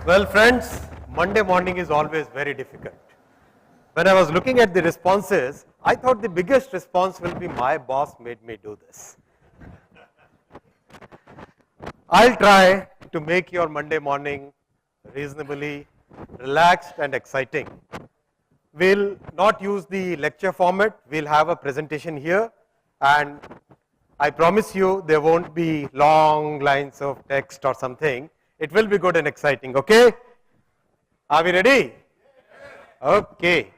Well, friends, Monday morning is always very difficult. When I was looking at the responses, I thought the biggest response will be my boss made me do this. I'll try to make your Monday morning reasonably relaxed and exciting. We'll not use the lecture format. We'll have a presentation here, and I promise you there won't be long lines of text or something. It will be good and exciting, okay? Are we ready? Okay.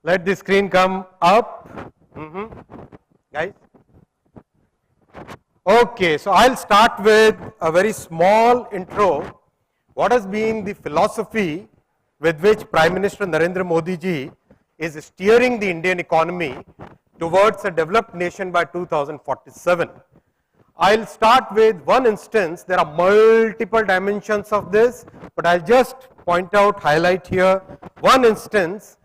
Let the screen come up. Guys? Okay, so I'll start with a very small intro. What has been the philosophy with which Prime Minister Narendra Modi Ji is steering the Indian economy towards a developed nation by 2047. I'll start with one instance. There are multiple dimensions of this, but I'll just point out, highlight here one instance.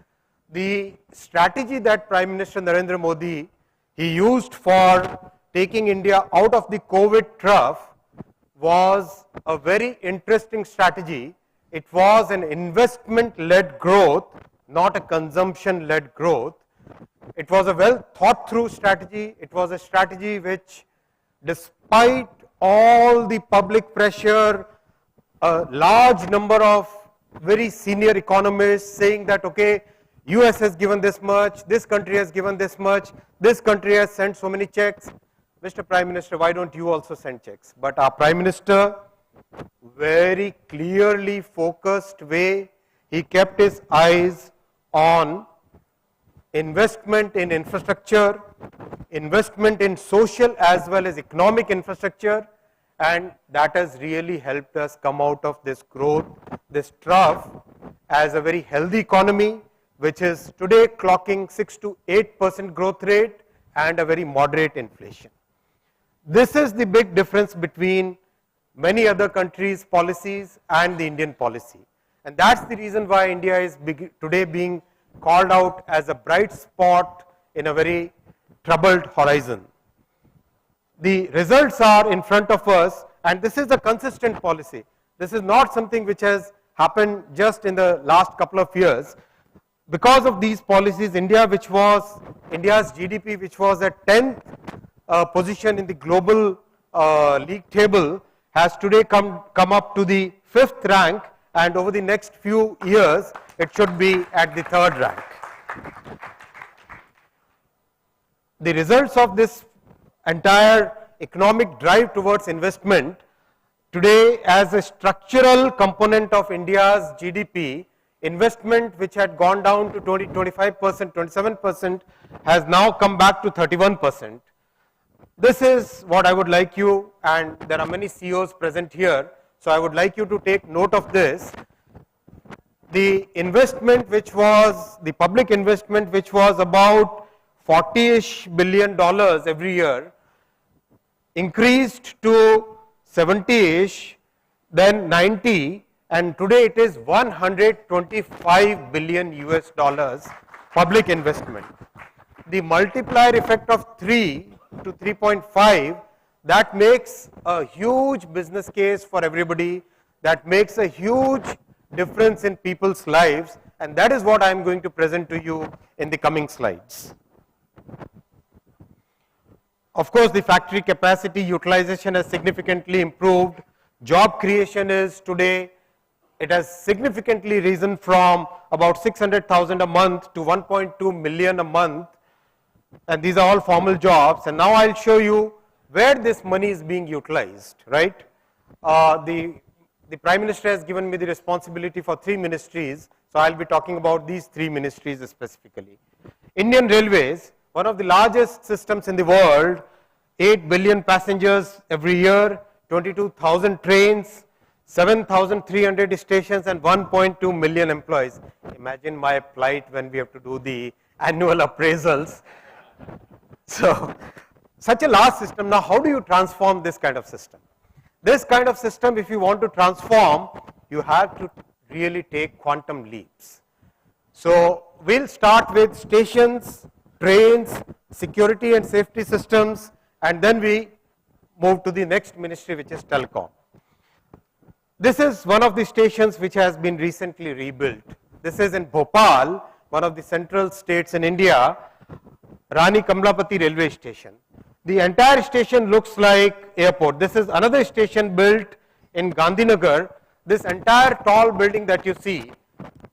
The strategy that Prime Minister Narendra Modi he used for taking India out of the COVID trough was a very interesting strategy. It was an investment-led growth, not a consumption-led growth. It was a well thought through strategy. It was a strategy which, despite all the public pressure, a large number of very senior economists saying that, okay, US has given this much, this country has given this much, this country has sent so many checks. Mr. Prime Minister, why don't you also send checks? But our Prime Minister, very clearly focused way, he kept his eyes on investment in infrastructure, investment in social as well as economic infrastructure, and that has really helped us come out of this growth, this trough, as a very healthy economy, which is today clocking 6 to 8% growth rate and a very moderate inflation. This is the big difference between many other countries' policies and the Indian policy. And that's the reason why India is today being called out as a bright spot in a very troubled horizon. The results are in front of us, and this is a consistent policy. This is not something which has happened just in the last couple of years. Because of these policies, India's GDP, which was at 10th position in the global league table, has today come up to the 5th rank, and over the next few years, it should be at the 3rd rank. The results of this entire economic drive towards investment today, as a structural component of India's GDP, investment which had gone down to 25%, 27% has now come back to 31%. This is what I would like you, and there are many CEOs present here, so I would like you to take note of this. The investment which was, the public investment which was about $40-ish billion every year, increased to 70-ish, then 90, and today it is 125 billion US dollars public investment. The multiplier effect of 3 to 3.5, that makes a huge business case for everybody, that makes a huge difference in people's lives, and that is what I am going to present to you in the coming slides. Of course, the factory capacity utilization has significantly improved. Job creation is today, it has significantly risen from about 600,000 a month to 1.2 million a month, and these are all formal jobs. And now I'll show you where this money is being utilized, right? The Prime Minister has given me the responsibility for 3 ministries, so I'll be talking about these 3 ministries specifically. Indian Railways, one of the largest systems in the world, 8 billion passengers every year, 22,000 trains, 7,300 stations, and 1.2 million employees. Imagine my plight when we have to do the annual appraisals. So, such a large system. Now, how do you transform this kind of system? This kind of system, if you want to transform, you have to really take quantum leaps. So, we'll start with stations, trains, security and safety systems, and then we move to the next ministry, which is telecom. This is one of the stations which has been recently rebuilt. This is in Bhopal, one of the central states in India, Rani Kamlapati railway station. The entire station looks like airport. This is another station built in Gandhinagar. This entire tall building that you see,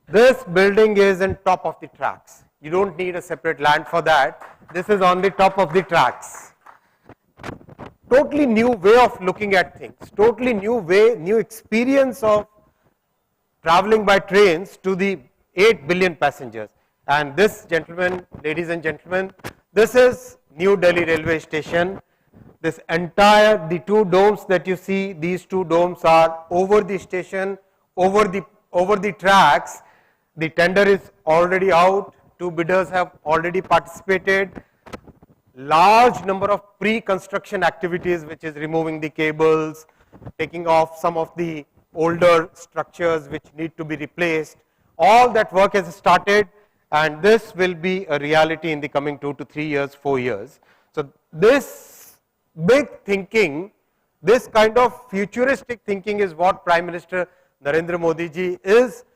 this building is on top of the tracks. You don't need a separate land for that. This is on the top of the tracks. Totally new way of looking at things. Totally new way, new experience of traveling by trains to the 8 billion passengers. And this, gentlemen, ladies and gentlemen, this is New Delhi railway station. This entire, the two domes that you see, these two domes are over the station, over the tracks. The tender is already out. 2 bidders have already participated. Large number of pre-construction activities, which is removing the cables, taking off some of the older structures which need to be replaced. All that work has started, and this will be a reality in the coming 2 to 3 years, 4 years. So this big thinking, this kind of futuristic thinking is what Prime Minister Narendra Modi Ji is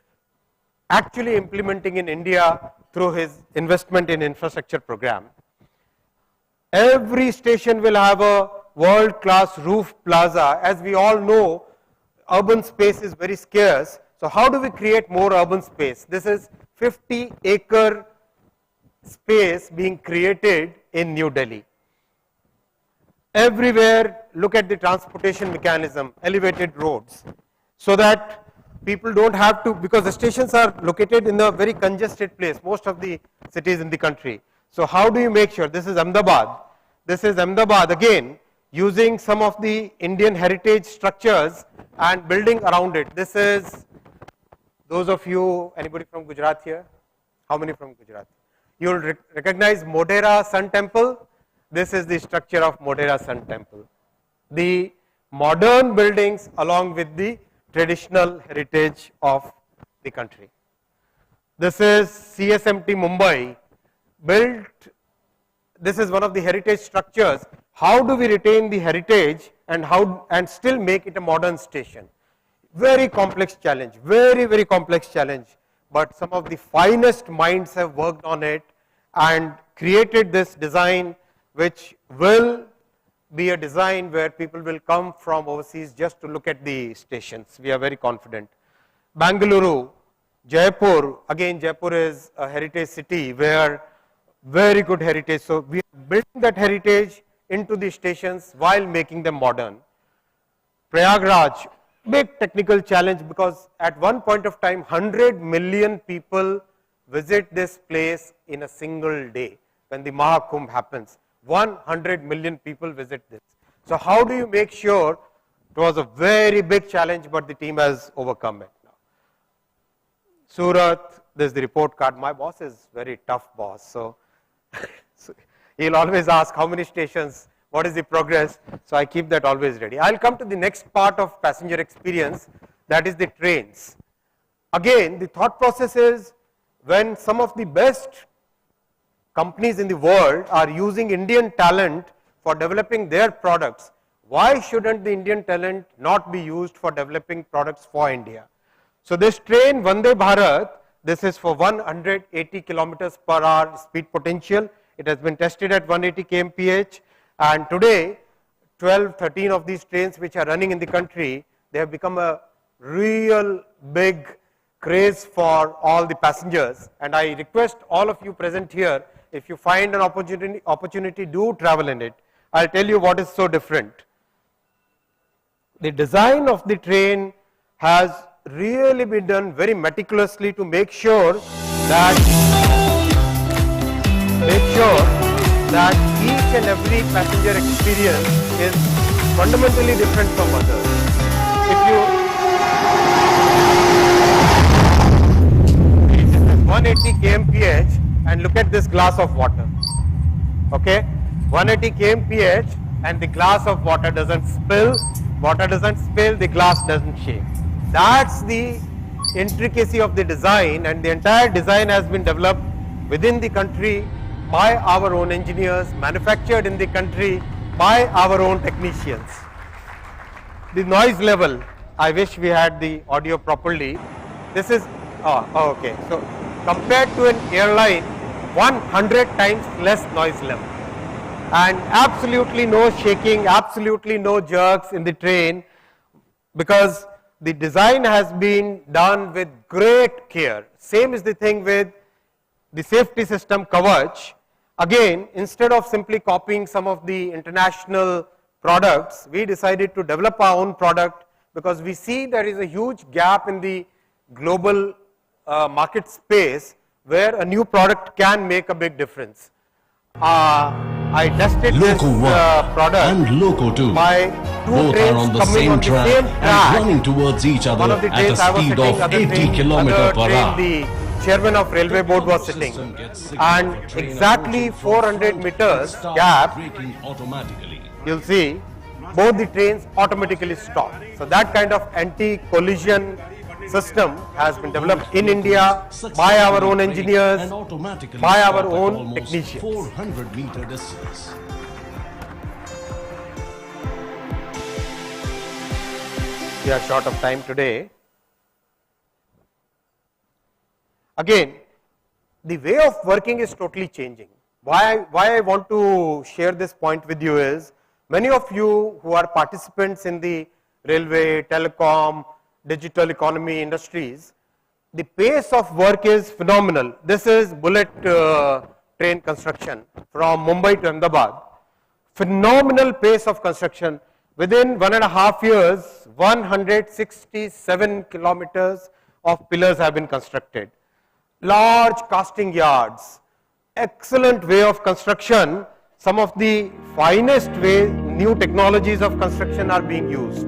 actually implementing in India through his investment in infrastructure program. Every station will have a world-class roof plaza. As we all know, urban space is very scarce. So how do we create more urban space? This is 50-acre space being created in New Delhi. Everywhere, look at the transportation mechanism, elevated roads, so that people don't have to, because the stations are located in a very congested place, most of the cities in the country. So how do you make sure? This is Ahmedabad. This is Ahmedabad again, using some of the Indian heritage structures and building around it. This is, those of you, anybody from Gujarat here? How many from Gujarat? You will recognize Modhera Sun Temple. This is the structure of Modhera Sun Temple. The modern buildings along with the traditional heritage of the country. This is CSMT Mumbai, built. This is one of the heritage structures. How do we retain the heritage and still make it a modern station? Very complex challenge, very complex challenge. But some of the finest minds have worked on it and created this design, which will be a design where people will come from overseas just to look at the stations. We are very confident. Bangalore, Jaipur, again Jaipur is a heritage city where very good heritage. So we are building that heritage into the stations while making them modern. Prayagraj, big technical challenge, because at one point of time 100 million people visit this place in a single day when the Mahakumbh happens. 100 million people visit this. So how do you make sure? It was a very big challenge, but the team has overcome it now. Surat, there's the report card. My boss is very tough boss, so he'll always ask how many stations, what is the progress, so I keep that always ready. I'll come to the next part of passenger experience, that is the trains. Again, the thought process is, when some of the best companies in the world are using Indian talent for developing their products, why shouldn't the Indian talent not be used for developing products for India? So this train, Vande Bharat, this is for 180 kilometers per hour speed potential. It has been tested at 180 kmph, and today 12, 13 of these trains which are running in the country, they have become a real big craze for all the passengers. And I request all of you present here, if you find an opportunity, do travel in it. I'll tell you what is so different. The design of the train has really been done very meticulously to make sure that each and every passenger experience is fundamentally different from others. If you 180 kmph and look at this glass of water, okay, 180 kmph and the glass of water doesn't spill, the glass doesn't shake. That's the intricacy of the design, and the entire design has been developed within the country by our own engineers, manufactured in the country by our own technicians. The noise level, I wish we had the audio properly. This is, okay. So compared to an airline, 100 times less noise level. And absolutely no shaking, absolutely no jerks in the train, because the design has been done with great care. Same is the thing with the safety system Kavach. Again, instead of simply copying some of the international products, we decided to develop our own product, because we see there is a huge gap in the global market space where a new product can make a big difference. I tested this product and Loco 2. by two Both trains are on the coming same on the track same and track. running towards each other One of the at a trains I was speed sitting, of other 80 train, km other per train, hour. the chairman of railway board was sitting, and exactly 400 meters gap, you'll see both the trains automatically stop. So that kind of anti-collision system has been developed in India by our own engineers, by our own technicians. 400-meter distance. We are short of time today. Again, the way of working is totally changing. Why I want to share this point with you is, many of you who are participants in the railway, telecom, digital economy industries, the pace of work is phenomenal. This is bullet train construction from Mumbai to Ahmedabad. Phenomenal pace of construction. Within 1.5 years, 167 kilometers of pillars have been constructed. Large casting yards, excellent way of construction. Some of the finest way, new technologies of construction are being used.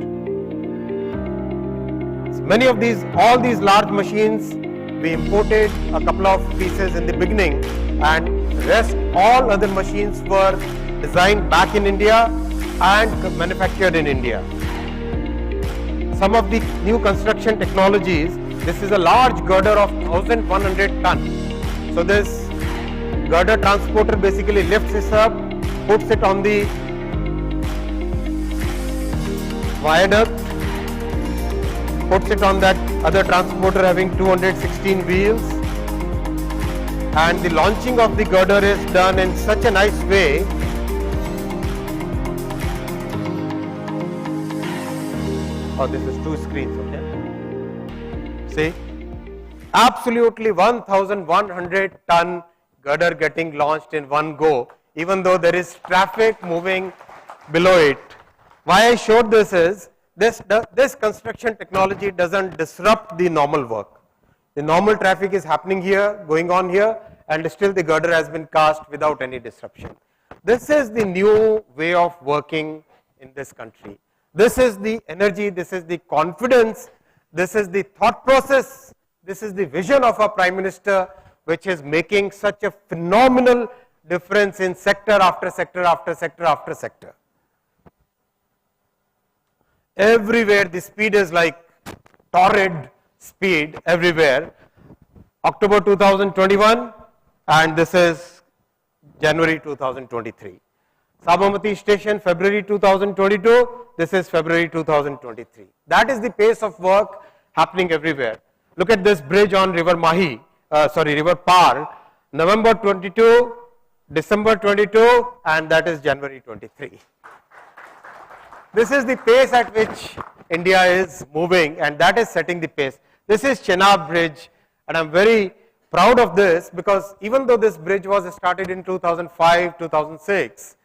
Many of these, all these large machines, we imported a couple of pieces in the beginning, and rest, all other machines were designed back in India and manufactured in India. Some of the new construction technologies, this is a large girder of 1100 tons. So this girder transporter basically lifts this up, puts it on the viaduct, puts it on that other transporter having 216 wheels, and the launching of the girder is done in such a nice way. Oh, this is two screens, okay? See? Absolutely 1100 ton girder getting launched in one go, even though there is traffic moving below it. Why I showed this is, this construction technology doesn't disrupt the normal work. The normal traffic is happening here, going on here, and still the girder has been cast without any disruption. This is the new way of working in this country. This is the energy, this is the confidence, this is the thought process, this is the vision of our Prime Minister, which is making such a phenomenal difference in sector after sector after sector after sector. Everywhere the speed is like torrid speed everywhere. October 2021, and this is January 2023. Sabarmati station, February 2022, this is February 2023. That is the pace of work happening everywhere. Look at this bridge on River River Par, November 22, December 22, and that is January 23. This is the pace at which India is moving, and that is setting the pace. This is Chenab Bridge, and I'm very proud of this, because even though this bridge was started in 2005, 2006,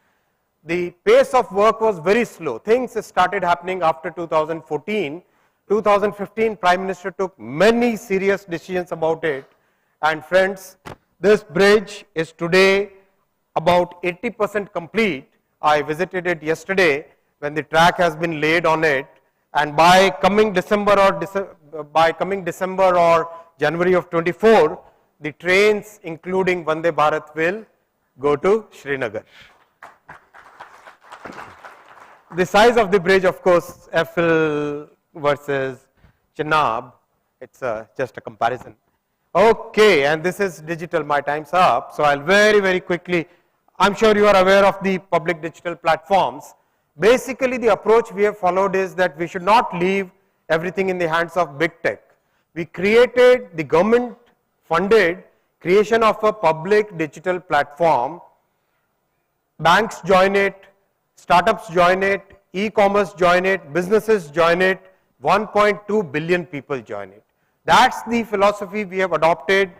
the pace of work was very slow. Things started happening after 2014. 2015, Prime Minister took many serious decisions about it. And friends, this bridge is today about 80% complete. I visited it yesterday when the track has been laid on it. And by coming December or January of 24, the trains, including Vande Bharat, will go to Srinagar. The size of the bridge, of course, Eiffel versus Chenab, it's just a comparison. Okay, and this is digital, my time's up. So I'll very, very quickly, I'm sure you are aware of the public digital platforms. Basically, the approach we have followed is that we should not leave everything in the hands of big tech. We created the government-funded creation of a public digital platform. Banks join it, startups join it, e-commerce join it, businesses join it, 1.2 billion people join it. That's the philosophy we have adopted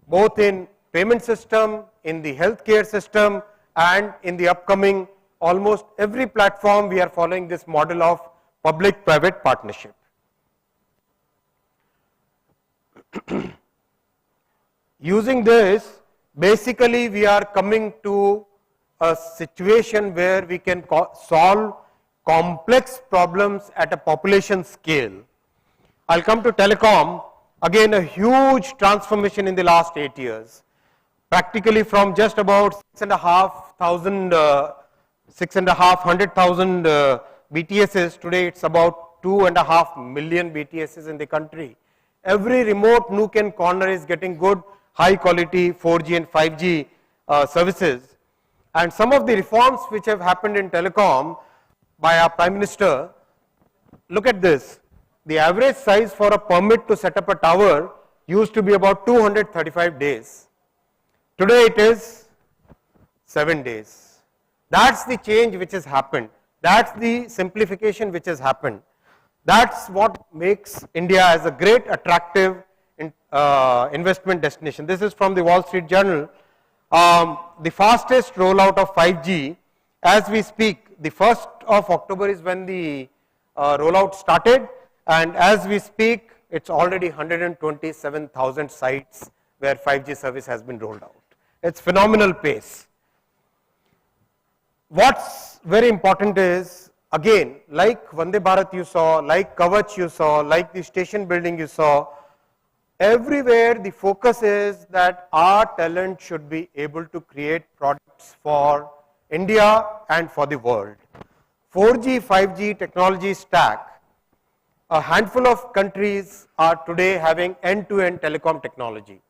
both in payment system, in the healthcare system, and in the upcoming almost every platform we are following this model of public-private partnership. Using this, basically we are coming to a situation where we can solve complex problems at a population scale. I'll come to telecom, again a huge transformation in the last 8 years. Practically from just about 6,500,000 BTSs, today it's about 2.5 million BTSs in the country. Every remote nook and corner is getting good, high quality 4G and 5G services. And some of the reforms which have happened in telecom by our Prime Minister, look at this. The average size for a permit to set up a tower used to be about 235 days. Today it is 7 days. That's the change which has happened. That's the simplification which has happened. That's what makes India as a great attractive investment destination. This is from the Wall Street Journal. The fastest rollout of 5G as we speak. The 1st of October is when the rollout started, and as we speak it's already 127,000 sites where 5G service has been rolled out. It's phenomenal pace. What's very important is, again, like Vande Bharat you saw, like Kavach you saw, like the station building you saw, everywhere the focus is that our talent should be able to create products for India and for the world. 4G, 5G technology stack, a handful of countries are today having end-to-end telecom technology.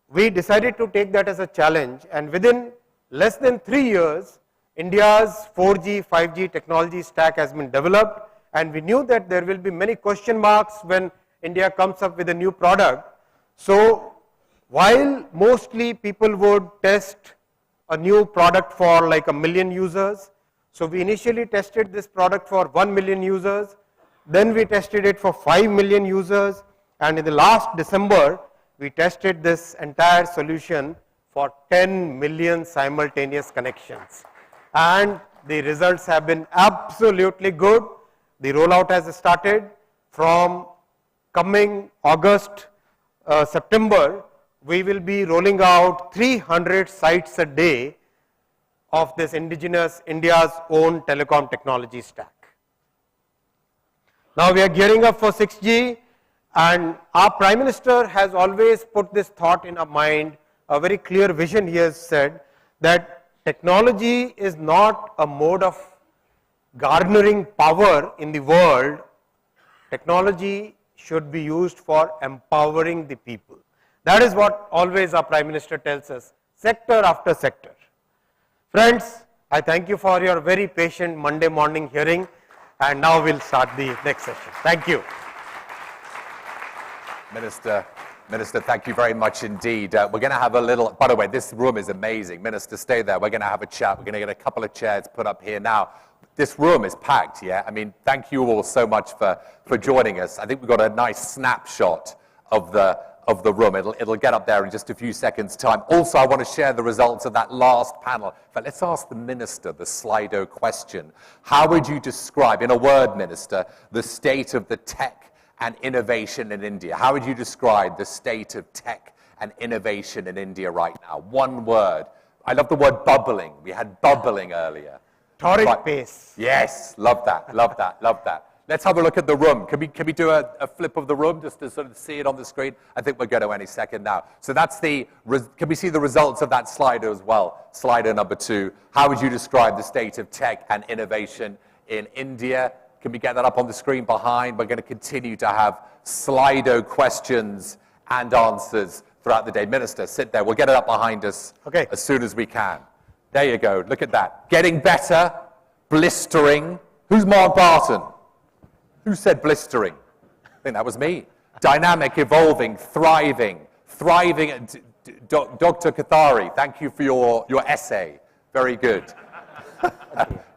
We decided to take that as a challenge, and within less than 3 years, India's 4G, 5G technology stack has been developed, and we knew that there will be many question marks when India comes up with a new product. So while mostly people would test a new product for like 1 million users, so we initially tested this product for 1 million users, then we tested it for 5 million users, and in the last December, we tested this entire solution for 10 million simultaneous connections. And the results have been absolutely good. The rollout has started. From coming August, September, we will be rolling out 300 sites a day of this indigenous India's own telecom technology stack. Now we are gearing up for 6G, and our Prime Minister has always put this thought in our mind, a very clear vision. He has said that technology is not a mode of garnering power in the world. Technology should be used for empowering the people. That is what always our Prime Minister tells us, sector after sector. Friends, I thank you for your very patient Monday morning hearing, and now we'll start the next session. Thank you. Minister, thank you very much indeed. We're going to have a little, by the way, this room is amazing. Minister, stay there. We're going to have a chat. We're going to get a couple of chairs put up here now. This room is packed, yeah? I mean, thank you all so much for joining us. I think we've got a nice snapshot of the room. It'll get up there in just a few seconds' time. Also, I want to share the results of that last panel. But let's ask the Minister the Slido question. How would you describe, in a word, Minister, the state of the tech and innovation in India? How would you describe the state of tech and innovation in India right now? One word. I love the word bubbling. We had bubbling earlier. Torrid pace. Yes, love that, love that, love that. Let's have a look at the room. Can we do a flip of the room just to sort of see it on the screen? I think we're going to any second now. So that's can we see the results of that Slido as well? Slido number 2. How would you describe the state of tech and innovation in India? Can we get that up on the screen behind? We're going to continue to have Slido questions and answers throughout the day. Minister, sit there. We'll get it up behind us as soon as we can. There you go. Look at that. Getting better, blistering. Who's Mark Barton? Who said blistering? I think that was me. Dynamic, evolving, thriving. Dr. Kathari, thank you for your essay. Very good.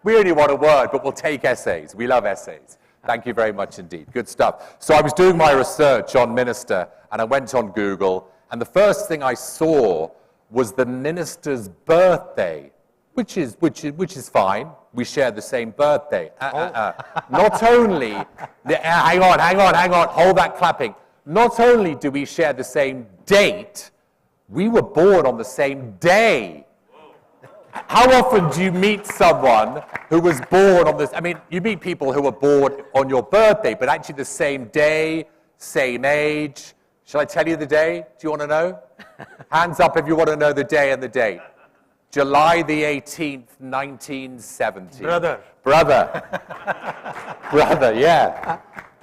We only want a word, but we'll take essays. We love essays. Thank you very much indeed. Good stuff. So I was doing my research on Minister, and I went on Google, and the first thing I saw was the Minister's birthday, which is fine. We share the same birthday. Not only, hang on, hold that clapping. Not only do we share the same date, we were born on the same day. How often do you meet someone who was born on this? I mean, you meet people who were born on your birthday, but actually the same day, same age. Shall I tell you the day? Do you want to know? Hands up if you want to know the day and the date. July the 18th, 1970. Brother. Brother, yeah.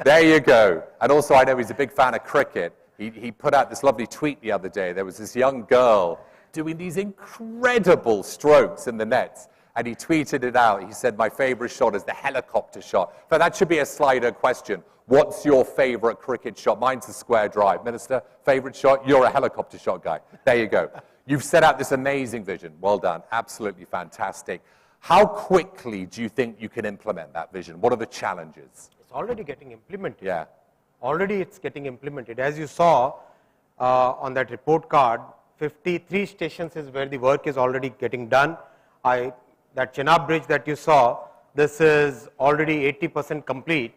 There you go. And also, I know he's a big fan of cricket. He put out this lovely tweet the other day. There was this young girl doing these incredible strokes in the nets. And he tweeted it out. He said, my favorite shot is the helicopter shot. But that should be a Slido question. What's your favorite cricket shot? Mine's a square drive. Minister, favorite shot? You're a helicopter shot guy. There you go. You've set out this amazing vision. Well done. Absolutely fantastic. How quickly do you think you can implement that vision? What are the challenges? It's already getting implemented. Yeah. Already it's getting implemented. As you saw on that report card, 53 stations is where the work is already getting done. That Chenab bridge that you saw, this is already 80% complete.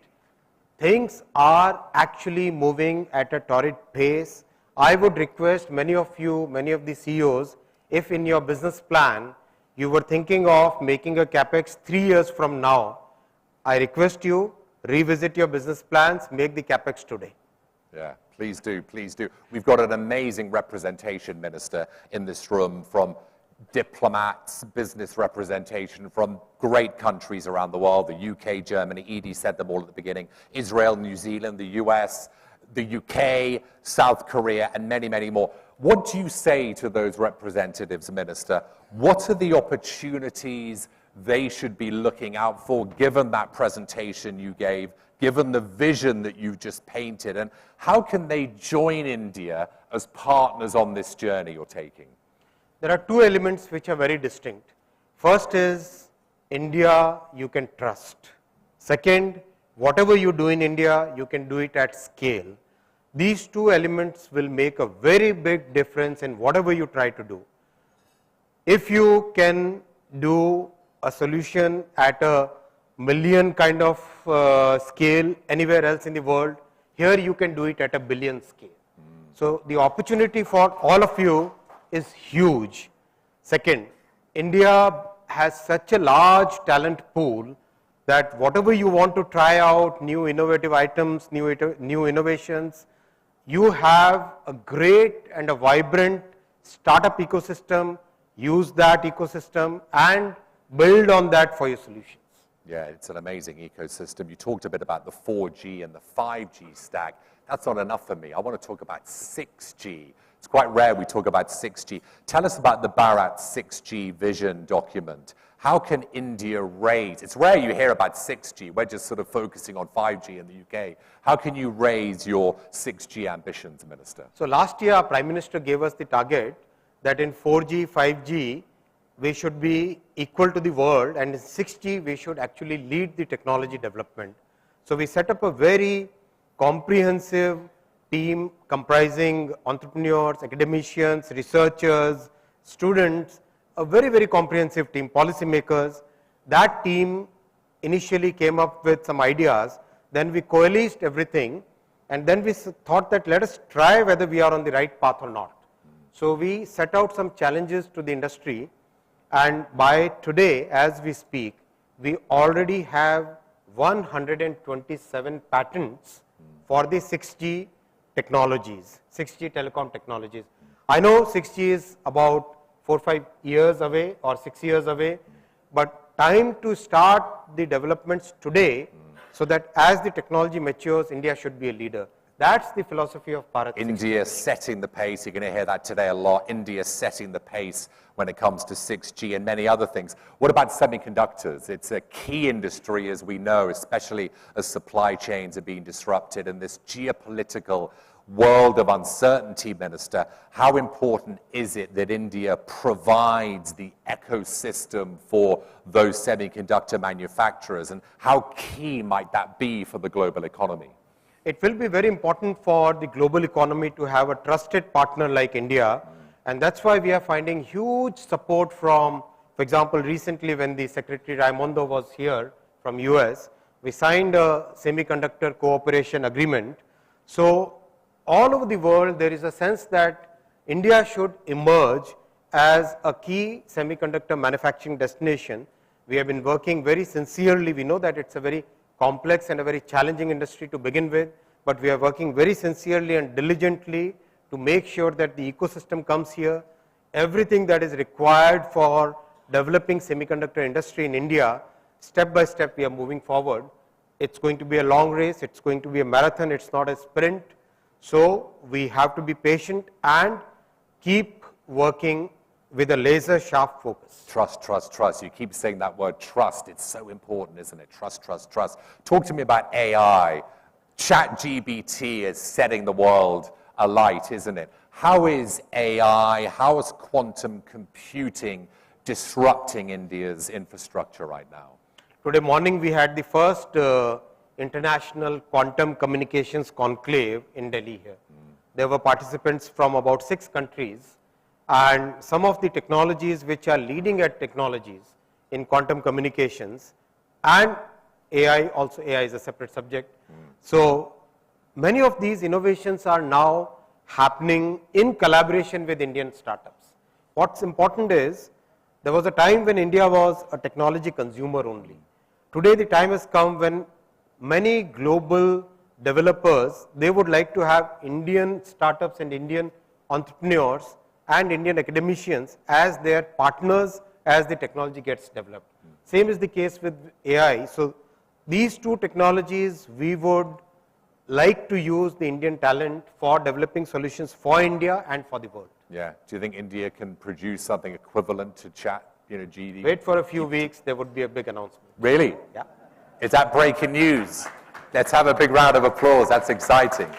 Things are actually moving at a torrid pace. I would request many of you, many of the CEOs, if in your business plan you were thinking of making a capex 3 years from now, I request you revisit your business plans, make the capex today. Yeah, please do, please do. We've got an amazing representation, Minister, in this room from diplomats, business representation from great countries around the world, the UK, Germany, Edie said them all at the beginning, Israel, New Zealand, the US, the UK, South Korea, and many, many more. What do you say to those representatives, Minister? What are the opportunities they should be looking out for, given that presentation you gave, given the vision that you just painted, and how can they join India as partners on this journey you're taking? There are two elements which are very distinct. First is India you can trust. Second, whatever you do in India, you can do it at scale. These two elements will make a very big difference in whatever you try to do. If you can do a solution at a million kind of scale anywhere else in the world, here you can do it at a billion scale. So the opportunity for all of you is huge. Second, India has such a large talent pool that whatever you want to try out, new innovative items, new innovations, you have a great and a vibrant startup ecosystem, use that ecosystem and build on that for your solutions. Yeah, it's an amazing ecosystem. You talked a bit about the 4G and the 5G stack. That's not enough for me. I want to talk about 6G. It's quite rare we talk about 6G. Tell us about the Bharat 6G vision document. How can India raise, it's rare you hear about 6G, we're just sort of focusing on 5G in the UK. How can you raise your 6G ambitions, Minister? So last year, our Prime Minister gave us the target that in 4G, 5G, we should be equal to the world, and in 6G, we should actually lead the technology development. So we set up a very comprehensive team comprising entrepreneurs, academicians, researchers, students, a very, very comprehensive team, policymakers. That team initially came up with some ideas, then we coalesced everything, and then we thought that let us try whether we are on the right path or not. So we set out some challenges to the industry, and by today, as we speak, we already have 127 patents for the 6G technologies, 6G telecom technologies. I know 6G is about 4 or 5 years away or 6 years away, but time to start the developments today so that as the technology matures, India should be a leader. That's the philosophy of Bharat. India setting the pace. You're going to hear that today a lot. India setting the pace when it comes to 6G and many other things. What about semiconductors? It's a key industry, as we know, especially as supply chains are being disrupted in this geopolitical world of uncertainty, Minister. How important is it that India provides the ecosystem for those semiconductor manufacturers, and how key might that be for the global economy? It will be very important for the global economy to have a trusted partner like India, and that's why we are finding huge support from, for example, recently when the Secretary Raimondo was here from US, we signed a semiconductor cooperation agreement. So all over the world, there is a sense that India should emerge as a key semiconductor manufacturing destination. We have been working very sincerely. We know that it's a very complex and a very challenging industry to begin with, but we are working very sincerely and diligently to make sure that the ecosystem comes here. Everything that is required for developing semiconductor industry in India, step by step we are moving forward. It's going to be a long race, it's going to be a marathon, it's not a sprint. So we have to be patient and keep working with a laser sharp focus. Trust, trust, trust. You keep saying that word trust. It's so important, isn't it? Trust, trust, trust. Talk to me about AI. ChatGPT is setting the world alight, isn't it? How is AI, how is quantum computing disrupting India's infrastructure right now? Today morning we had the first International Quantum Communications Conclave in Delhi here. There were participants from about 6 countries. And some of the technologies which are leading edge technologies in quantum communications and AI, also AI is a separate subject. So many of these innovations are now happening in collaboration with Indian startups. What's important is, there was a time when India was a technology consumer only. Today the time has come when many global developers, they would like to have Indian startups and Indian entrepreneurs and Indian academicians as their partners as the technology gets developed. Same is the case with AI. So these two technologies, we would like to use the Indian talent for developing solutions for India and for the world. Yeah. Do you think India can produce something equivalent to GD? Wait for a few weeks, there would be a big announcement. Really? Yeah. Is that breaking news? Let's have a big round of applause. That's exciting.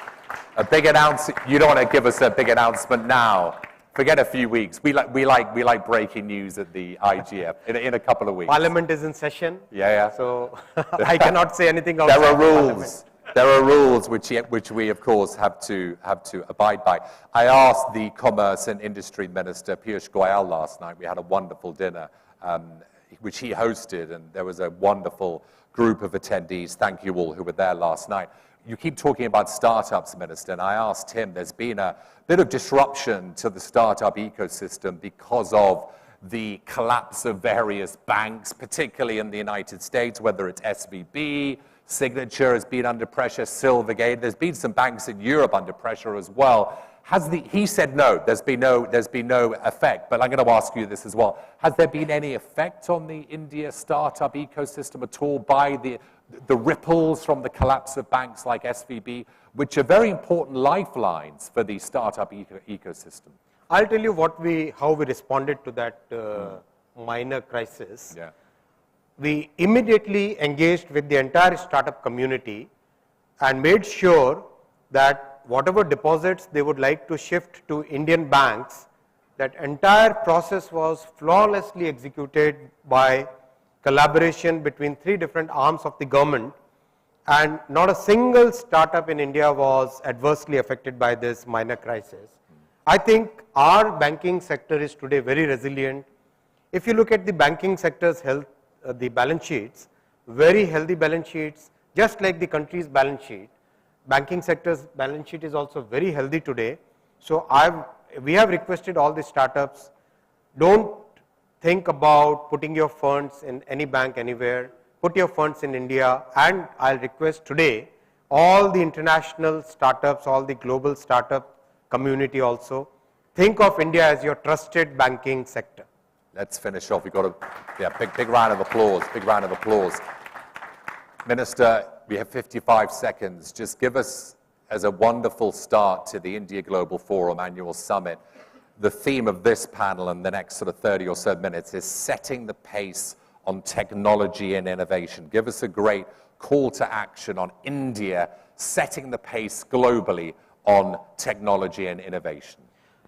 A big announcement. You don't want to give us a big announcement now. Forget a few weeks. We like breaking news at the IGF in a couple of weeks. Parliament is in session. Yeah. So I cannot say anything outside. There are rules. There are rules which we of course have to abide by. I asked the Commerce and Industry Minister Piyush Goyal last night. We had a wonderful dinner which he hosted, and there was a wonderful group of attendees. Thank you all who were there last night. You keep talking about startups, Minister, and I asked him, there's been a bit of disruption to the startup ecosystem because of the collapse of various banks, particularly in the United States, whether it's SVB, Signature has been under pressure, Silvergate. There's been some banks in Europe under pressure as well. He said no, there's been no effect, but I'm going to ask you this as well. Has there been any effect on the India startup ecosystem at all by the ripples from the collapse of banks like SVB, which are very important lifelines for the startup ecosystem? I'll tell you how we responded to that minor crisis. Yeah. We immediately engaged with the entire startup community and made sure that whatever deposits they would like to shift to Indian banks, that entire process was flawlessly executed by collaboration between 3 different arms of the government, and not a single startup in India was adversely affected by this minor crisis. I think our banking sector is today very resilient. If you look at the banking sector's health, the balance sheets, very healthy balance sheets, just like the country's balance sheet. Banking sector's balance sheet is also very healthy today. So we have requested all the startups, don't think about putting your funds in any bank anywhere, put your funds in India, and I'll request today all the international startups, all the global startup community also, think of India as your trusted banking sector. Let's finish off. We've got a big round of applause, big round of applause. Minister, we have 55 seconds. Just give us as a wonderful start to the India Global Forum Annual Summit. The theme of this panel in the next sort of 30 or so minutes is setting the pace on technology and innovation. Give us a great call to action on India setting the pace globally on technology and innovation.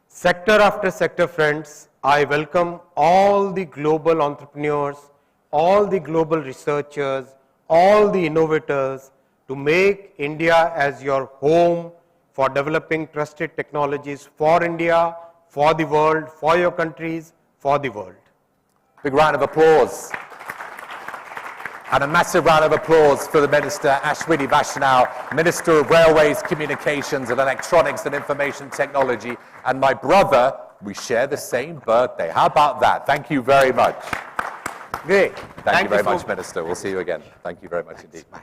Sector after sector, friends, I welcome all the global entrepreneurs, all the global researchers, all the innovators to make India as your home for developing trusted technologies for India, for the world, for your countries, for the world. Big round of applause. And a massive round of applause for the Minister, Ashwini Vaishnaw, Minister of Railways, Communications and Electronics and Information Technology, and my brother. We share the same birthday. How about that? Thank you very much. Great. Thank you very much, Minister. We'll see you again. Thank you very much indeed. Bye.